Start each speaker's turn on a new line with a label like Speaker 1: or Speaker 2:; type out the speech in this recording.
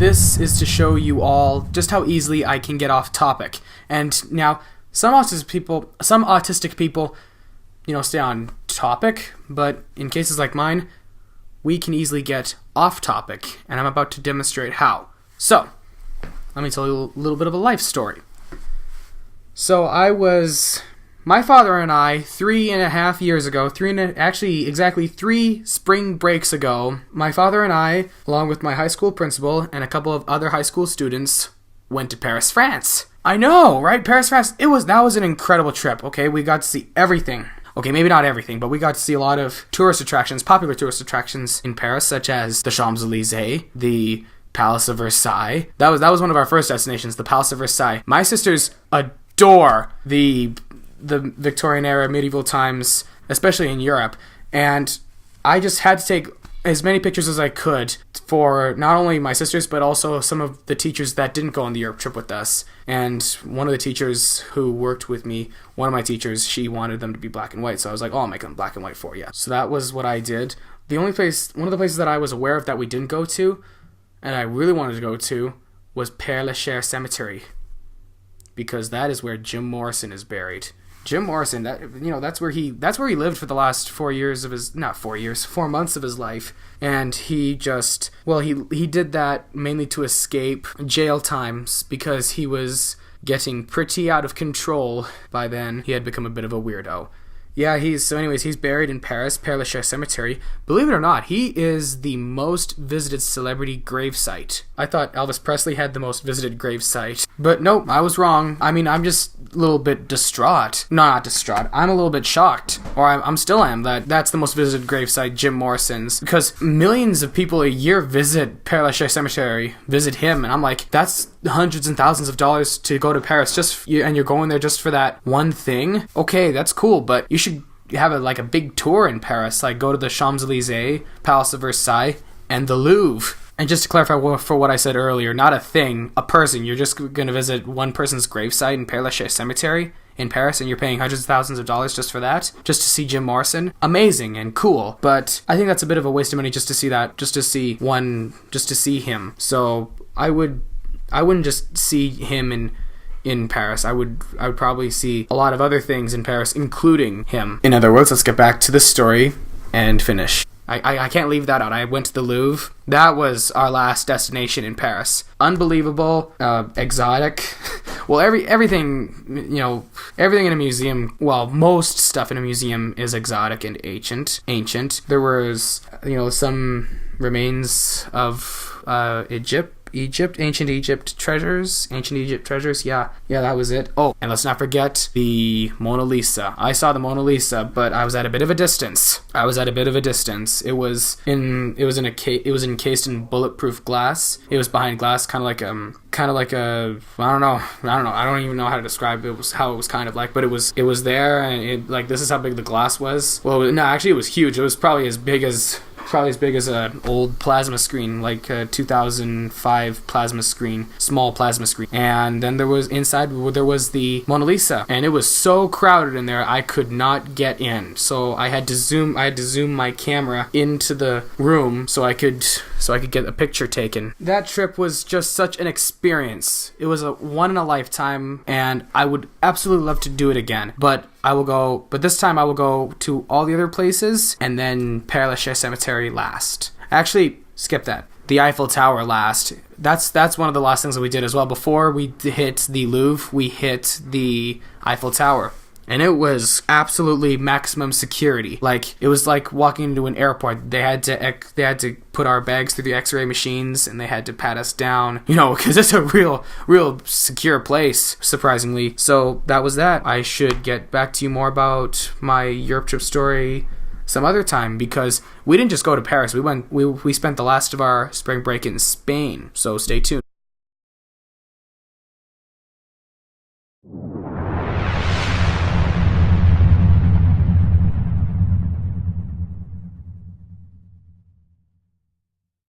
Speaker 1: This is to show you all just how easily I can get off topic. And now, some autistic people, stay on topic, but in cases like mine, we can easily get off topic, and I'm about to demonstrate how. So, let me tell you a little bit of a life story. So my father and I, 3.5 years ago, exactly 3 spring breaks ago, my father and I, along with my high school principal and a couple of other high school students, went to Paris, France. I know, right? Paris, France. That was an incredible trip, okay? We got to see everything. Okay, maybe not everything, but we got to see a lot of popular tourist attractions in Paris, such as the Champs-Élysées, the Palace of Versailles. That was one of our first destinations, the Palace of Versailles. My sisters adore the Victorian era, medieval times, especially in Europe, and I just had to take as many pictures as I could for not only my sisters, but also some of the teachers that didn't go on the Europe trip with us. And one of the teachers who worked with me, one of my teachers, she wanted them to be black and white, so I was like, I'll make them black and white for you. So that was what I did. One of the places that I was aware of that we didn't go to, and I really wanted to go to, was Père Lachaise Cemetery, because that is where Jim Morrison is buried. Jim Morrison, that's where he lived for the last 4 months of his life, and he did that mainly to escape jail times because he was getting pretty out of control by then. He had become a bit of a weirdo. Yeah, he's buried in Paris, Père Lachaise Cemetery. Believe it or not, he is the most visited celebrity gravesite. I thought Elvis Presley had the most visited gravesite. But nope, I was wrong. I mean, I'm just a little bit distraught. No, not distraught. I'm a little bit shocked. Or I'm still am. That's the most visited gravesite, Jim Morrison's. Because millions of people a year visit Père Lachaise Cemetery, visit him. And I'm like, that's hundreds and thousands of dollars to go to Paris and you're going there just for that one thing? Okay, that's cool, but you should have a big tour in Paris, like go to the Champs-Élysées, Palace of Versailles, and the Louvre. And just to clarify for what I said earlier, not a thing, a person. You're just going to visit one person's gravesite in Père Lachaise Cemetery in Paris, and you're paying hundreds of thousands of dollars just for that, just to see Jim Morrison. Amazing and cool, but I think that's a bit of a waste of money just to see that, just to see him. So I wouldn't just see him in Paris. I would probably see a lot of other things in Paris, including him. In other words, let's get back to the story and finish. I can't leave that out. I went to the Louvre. That was our last destination in Paris. Unbelievable, exotic. Well, everything in a museum, well, most stuff in a museum is exotic and ancient. There was, some remains of ancient Egypt treasures, yeah, that was it. Oh, and let's not forget the Mona Lisa. I saw the Mona Lisa, but I was at a bit of a distance. It was encased in bulletproof glass. It was behind glass, kind of like a I don't know. I don't even know how to describe it. How it was kind of like, but it was there, and this is how big the glass was. Well, no, actually, it was huge. It was probably as big as an old plasma screen, like a 2005 plasma screen, small plasma screen. And then there was the Mona Lisa, and it was so crowded in there I could not get in. So I had to zoom my camera into the room so I could get a picture taken. That trip was just such an experience. It was a one in a lifetime, and I would absolutely love to do it again. But this time I will go to all the other places, and then Père Lachaise Cemetery last. Actually, skip that. The Eiffel Tower last. That's one of the last things that we did as well. Before we hit the Louvre, we hit the Eiffel Tower. And it was absolutely maximum security. It was like walking into an airport. They had to put our bags through the X-ray machines, and they had to pat us down, because it's a real secure place, surprisingly. So that was that. I should get back to you more about my Europe trip story some other time, because we didn't just go to Paris. We spent the last of our spring break in Spain. So stay tuned.